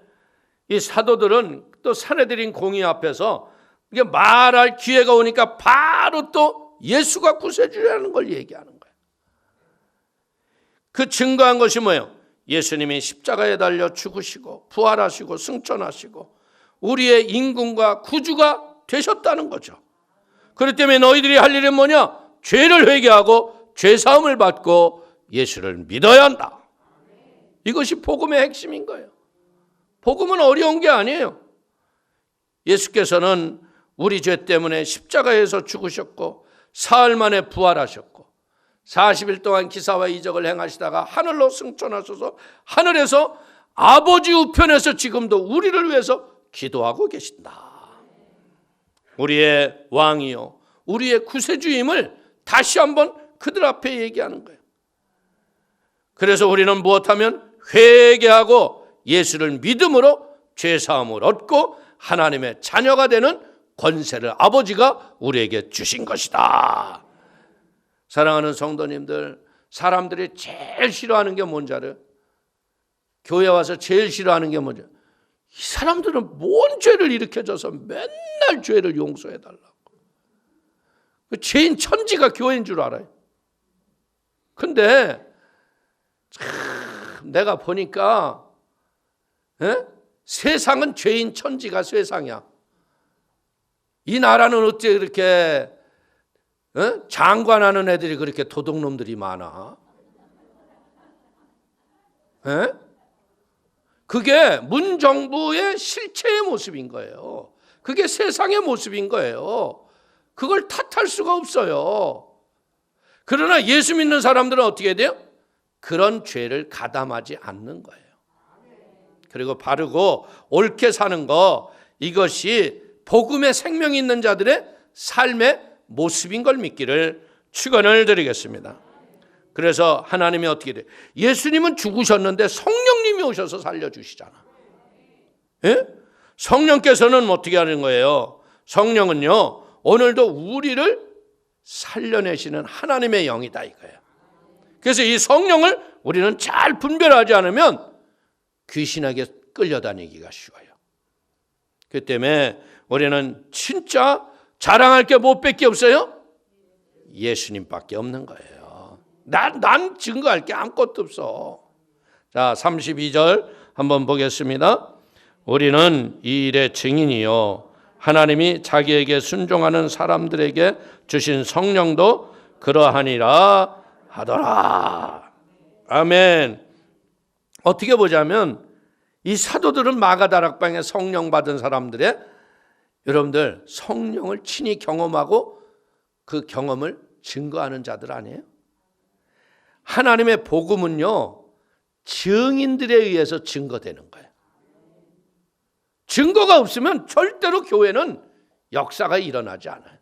이 사도들은 또 사내들인 공의 앞에서 이게 말할 기회가 오니까 바로 또 예수가 구세주라는 걸 얘기하는 거예요. 그 증거한 것이 뭐예요? 예수님이 십자가에 달려 죽으시고 부활하시고 승천하시고 우리의 임금과 구주가 되셨다는 거죠. 그렇기 때문에 너희들이 할 일은 뭐냐? 죄를 회개하고 죄사함을 받고 예수를 믿어야 한다. 이것이 복음의 핵심인 거예요. 복음은 어려운 게 아니에요. 예수께서는 우리 죄 때문에 십자가에서 죽으셨고 사흘 만에 부활하셨고 40일 동안 기사와 이적을 행하시다가 하늘로 승천하셔서 하늘에서 아버지 우편에서 지금도 우리를 위해서 기도하고 계신다. 우리의 왕이요 우리의 구세주임을 다시 한번 그들 앞에 얘기하는 거예요. 그래서 우리는 무엇하면 회개하고 예수를 믿음으로 죄사함을 얻고 하나님의 자녀가 되는 권세를 아버지가 우리에게 주신 것이다. 사랑하는 성도님들, 사람들이 제일 싫어하는 게 뭔지 알아요? 교회 와서 제일 싫어하는 게 뭔지 알아요? 이 사람들은 뭔 죄를 일으켜줘서 맨날 죄를 용서해달라고. 그 죄인 천지가 교회인 줄 알아요. 근데 참 내가 보니까 세상은 죄인 천지가 세상이야. 이 나라는 어째 그렇게 장관하는 애들이 그렇게 도둑놈들이 많아? 그게 문정부의 실체의 모습인 거예요. 그게 세상의 모습인 거예요. 그걸 탓할 수가 없어요. 그러나 예수 믿는 사람들은 어떻게 돼요? 그런 죄를 가담하지 않는 거예요. 그리고 바르고 옳게 사는 거, 이것이 복음의 생명이 있는 자들의 삶의 모습인 걸 믿기를 축원을 드리겠습니다. 그래서 하나님이 어떻게 돼요? 예수님은 죽으셨는데 성령님이 오셔서 살려주시잖아. 예? 성령께서는 어떻게 하는 거예요? 성령은요 오늘도 우리를 살려내시는 하나님의 영이다 이거예요. 그래서 이 성령을 우리는 잘 분별하지 않으면 귀신에게 끌려다니기가 쉬워요. 그 때문에 우리는 진짜 자랑할 게 뭐 밖에 없어요? 예수님밖에 없는 거예요. 난 증거할 게 아무것도 없어. 자, 32절 한번 보겠습니다. 우리는 이 일의 증인이요 하나님이 자기에게 순종하는 사람들에게 주신 성령도 그러하니라 하더라. 아멘. 어떻게 보자면 이 사도들은 마가다락방에 성령 받은 사람들의 여러분들 성령을 친히 경험하고 그 경험을 증거하는 자들 아니에요? 하나님의 복음은요, 증인들에 의해서 증거되는 거예요. 증거가 없으면 절대로 교회는 역사가 일어나지 않아요.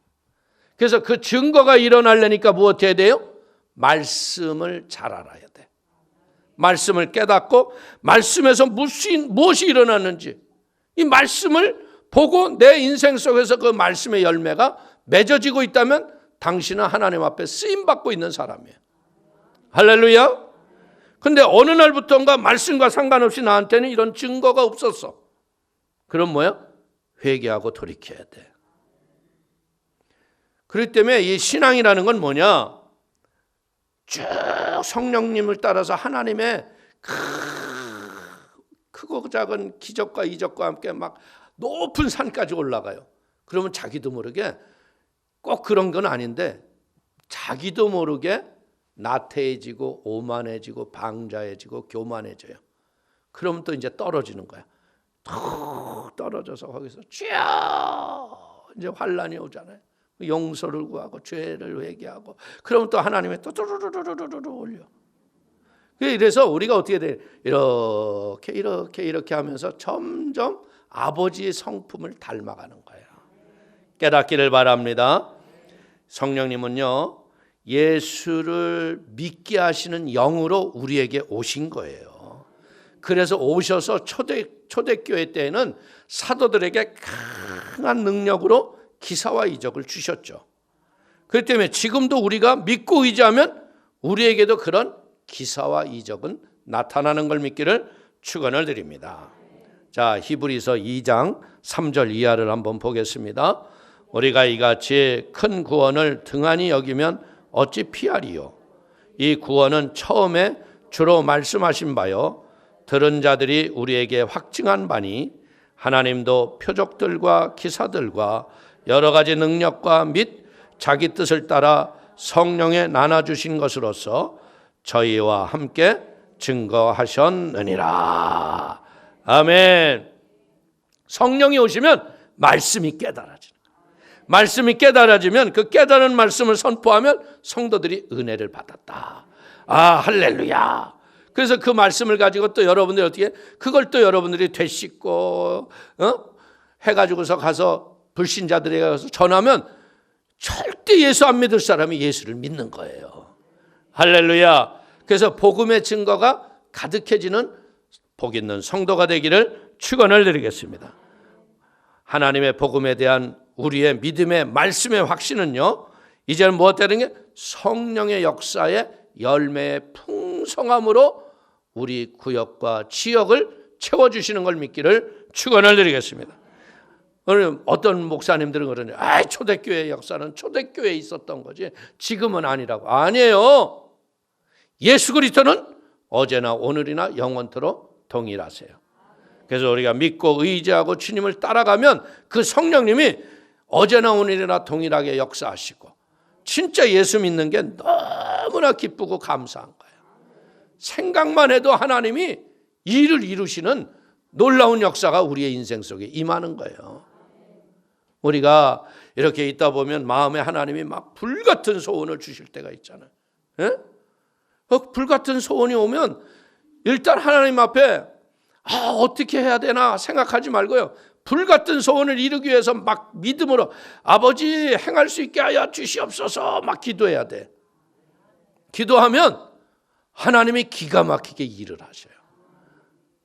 그래서 그 증거가 일어나려니까 무엇 해야 돼요? 말씀을 잘 알아야 돼. 말씀을 깨닫고 말씀에서 무엇이 일어났는지 이 말씀을 보고 내 인생 속에서 그 말씀의 열매가 맺어지고 있다면 당신은 하나님 앞에 쓰임받고 있는 사람이에요. 할렐루야. 근데 어느 날부터인가 말씀과 상관없이 나한테는 이런 증거가 없었어. 그럼 뭐야? 회개하고 돌이켜야 돼. 그렇기 때문에 이 신앙이라는 건 뭐냐? 쭉 성령님을 따라서 하나님의 크고 작은 기적과 이적과 함께 막 높은 산까지 올라가요. 그러면 자기도 모르게 꼭 그런 건 아닌데 자기도 모르게 나태해지고 오만해지고 방자해지고 교만해져요. 그러면 또 이제 떨어지는 거야. 툭 떨어져서 거기서 쭉 이제 환란이 오잖아요. 용서를 구하고 죄를 회개하고 그러면 또 하나님의 또 뚜루루루루루루 올려. 그래서 우리가 어떻게 돼? 이렇게 하면서 점점 아버지의 성품을 닮아가는 거예요. 깨닫기를 바랍니다. 성령님은요, 예수를 믿게 하시는 영으로 우리에게 오신 거예요. 그래서 오셔서 초대교회 때에는 사도들에게 강한 능력으로 기사와 이적을 주셨죠. 그렇기 때문에 지금도 우리가 믿고 의지하면 우리에게도 그런 기사와 이적은 나타나는 걸 믿기를 축원을 드립니다. 자, 히브리서 2장 3절 이하를 한번 보겠습니다. 우리가 이같이 큰 구원을 등한히 여기면 어찌 피하리요? 이 구원은 처음에 주로 말씀하신 바요 들은 자들이 우리에게 확증한 바니 하나님도 표적들과 기사들과 여러 가지 능력과 및 자기 뜻을 따라 성령에 나눠주신 것으로서 저희와 함께 증거하셨느니라. 아멘. 성령이 오시면 말씀이 깨달아지는 거예요. 말씀이 깨달아지면 그 깨달은 말씀을 선포하면 성도들이 은혜를 받았다. 아, 할렐루야. 그래서 그 말씀을 가지고 또 여러분들이 어떻게 그걸 또 여러분들이 되씹고 해가지고서 가서 불신자들에게 가서 전하면 절대 예수 안 믿을 사람이 예수를 믿는 거예요. 할렐루야. 그래서 복음의 증거가 가득해지는 복 있는 성도가 되기를 축원을 드리겠습니다. 하나님의 복음에 대한 우리의 믿음의 말씀의 확신은요, 이제는 무엇 되는 게 성령의 역사의 열매의 풍성함으로 우리 구역과 지역을 채워주시는 걸 믿기를 축원을 드리겠습니다. 오늘 어떤 목사님들은 그러냐, 초대교회 역사는 초대교회에 있었던 거지 지금은 아니라고. 아니에요. 예수 그리스도는 어제나 오늘이나 영원토록 동일하세요. 그래서 우리가 믿고 의지하고 주님을 따라가면 그 성령님이 어제나 오늘이나 동일하게 역사하시고 진짜 예수 믿는 게 너무나 기쁘고 감사한 거예요. 생각만 해도 하나님이 일을 이루시는 놀라운 역사가 우리의 인생 속에 임하는 거예요. 우리가 이렇게 있다 보면 마음에 하나님이 막 불같은 소원을 주실 때가 있잖아요. 예? 불같은 소원이 오면 일단 하나님 앞에 어떻게 해야 되나 생각하지 말고요. 불같은 소원을 이루기 위해서 막 믿음으로 아버지 행할 수 있게 하여 주시옵소서 막 기도해야 돼. 기도하면 하나님이 기가 막히게 일을 하셔요.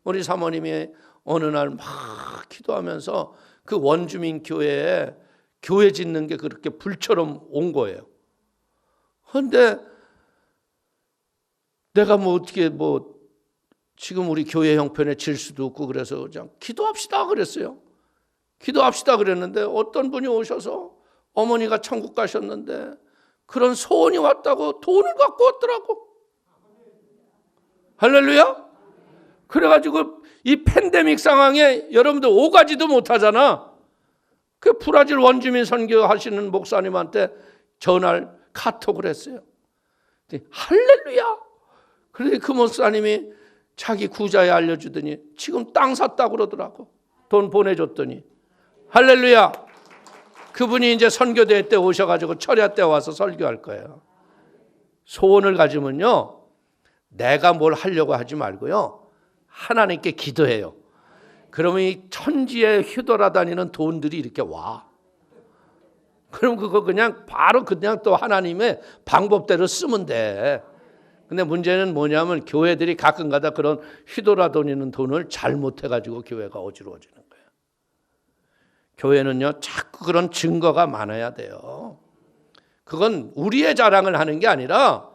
우리 사모님이 어느 날 막 기도하면서 그 원주민 교회에 교회 짓는 게 그렇게 불처럼 온 거예요. 그런데 내가 어떻게 지금 우리 교회 형편에 질 수도 없고 그래서 그냥 기도합시다 그랬어요. 기도합시다 그랬는데 어떤 분이 오셔서 어머니가 천국 가셨는데 그런 소원이 왔다고 돈을 갖고 왔더라고. 할렐루야. 그래가지고 이 팬데믹 상황에 여러분들 오가지도 못하잖아. 그 브라질 원주민 선교하시는 목사님한테 전화를 카톡을 했어요. 할렐루야. 그런데 그 목사님이 자기 구자에 알려주더니 지금 땅 샀다고 그러더라고. 돈 보내줬더니. 할렐루야. 그분이 이제 선교대회 때 오셔가지고 철야 때 와서 설교할 거예요. 소원을 가지면요, 내가 뭘 하려고 하지 말고요, 하나님께 기도해요. 그러면 이 천지에 휘돌아다니는 돈들이 이렇게 와. 그럼 그거 그냥 바로 그냥 또 하나님의 방법대로 쓰면 돼. 근데 문제는 뭐냐면 교회들이 가끔가다 그런 휘돌아다니는 돈을 잘못해가지고 교회가 어지러워지는 거예요. 교회는요, 자꾸 그런 증거가 많아야 돼요. 그건 우리의 자랑을 하는 게 아니라,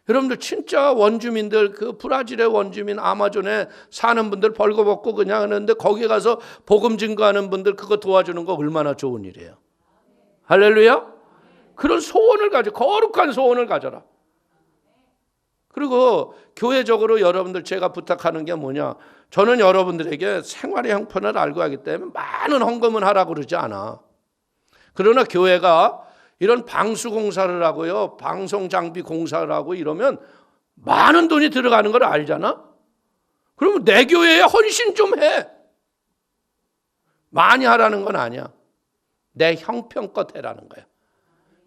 여러분들 진짜 원주민들, 그 브라질의 원주민, 아마존에 사는 분들 벌거벗고 그냥 하는데 거기 가서 복음 증거하는 분들 그거 도와주는 거 얼마나 좋은 일이에요. 할렐루야. 그런 소원을 가져, 거룩한 소원을 가져라. 그리고 교회적으로 여러분들 제가 부탁하는 게 뭐냐, 저는 여러분들에게 생활의 형편을 알고 하기 때문에 많은 헌금을 하라고 그러지 않아. 그러나 교회가 이런 방수공사를 하고요, 방송장비 공사를 하고 이러면 많은 돈이 들어가는 걸 알잖아. 그러면 내 교회에 헌신 좀 해. 많이 하라는 건 아니야. 내 형편껏 해라는 거야.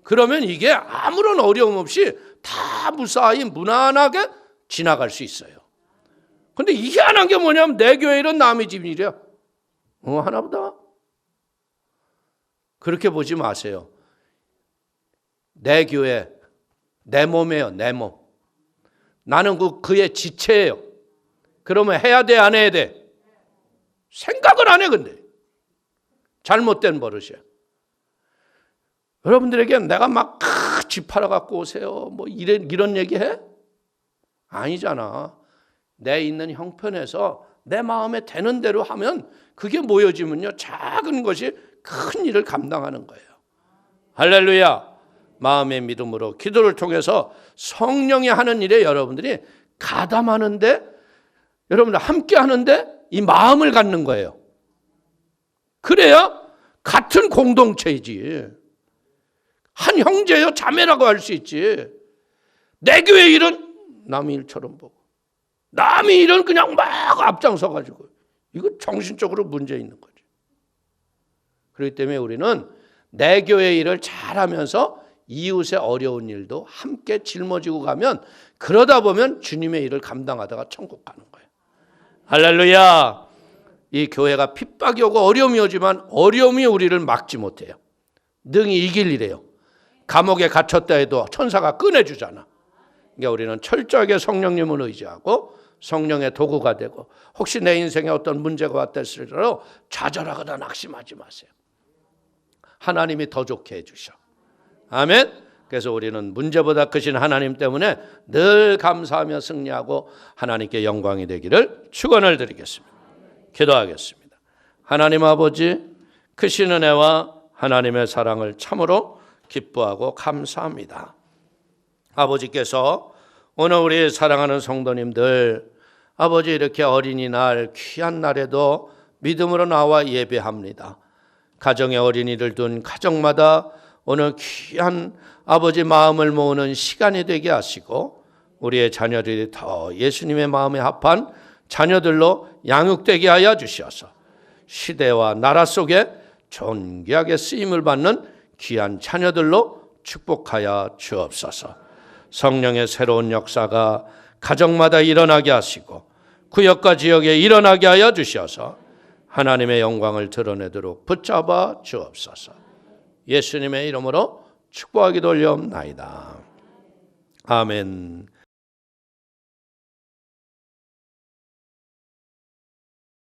그러면 이게 아무런 어려움 없이 다 무사히 무난하게 지나갈 수 있어요. 근데 희한한 게 뭐냐면 내 교회 일은 남의 집 일이야. 하나보다. 그렇게 보지 마세요. 내 교회, 내 몸이에요, 내 몸. 나는 그의 지체예요. 그러면 해야 돼, 안 해야 돼? 생각을 안 해, 근데. 잘못된 버릇이야. 여러분들에게 내가 막 집 팔아 갖고 오세요, 뭐 이런 얘기 해? 아니잖아. 내 있는 형편에서 내 마음에 되는 대로 하면 그게 모여지면요, 작은 것이 큰 일을 감당하는 거예요. 할렐루야. 마음의 믿음으로 기도를 통해서 성령이 하는 일에 여러분들이 가담하는데, 여러분들 함께 하는데 이 마음을 갖는 거예요. 그래야 같은 공동체이지. 한 형제요, 자매라고 할 수 있지. 내 교회 일은 남의 일처럼 보고, 남의 일은 그냥 막 앞장서 가지고, 이거 정신적으로 문제 있는 거지. 그렇기 때문에 우리는 내 교회 일을 잘하면서 이웃의 어려운 일도 함께 짊어지고 가면, 그러다 보면 주님의 일을 감당하다가 천국 가는 거예요. 할렐루야. 이 교회가 핍박이 오고 어려움이 오지만 어려움이 우리를 막지 못해요. 능히 이길 일이에요. 감옥에 갇혔다 해도 천사가 꺼내주잖아. 그러니까 우리는 철저하게 성령님을 의지하고 성령의 도구가 되고, 혹시 내 인생에 어떤 문제가 왔을지라도 좌절하거나 낙심하지 마세요. 하나님이 더 좋게 해주셔. 아멘. 그래서 우리는 문제보다 크신 하나님 때문에 늘 감사하며 승리하고 하나님께 영광이 되기를 축원을 드리겠습니다. 기도하겠습니다. 하나님 아버지, 크신 은혜와 하나님의 사랑을 참으로 기뻐하고 감사합니다. 아버지께서 오늘 우리 사랑하는 성도님들, 아버지 이렇게 어린이날 귀한 날에도 믿음으로 나와 예배합니다. 가정의 어린이를 둔 가정마다 오늘 귀한 아버지 마음을 모으는 시간이 되게 하시고, 우리의 자녀들이 더 예수님의 마음에 합한 자녀들로 양육되게 하여 주셔서 시대와 나라 속에 존귀하게 쓰임을 받는 귀한 자녀들로 축복하여 주옵소서. 성령의 새로운 역사가 가정마다 일어나게 하시고 구역과 지역에 일어나게 하여 주셔서 하나님의 영광을 드러내도록 붙잡아 주옵소서. 예수님의 이름으로 축복하기도 올려옵나이다. 아멘.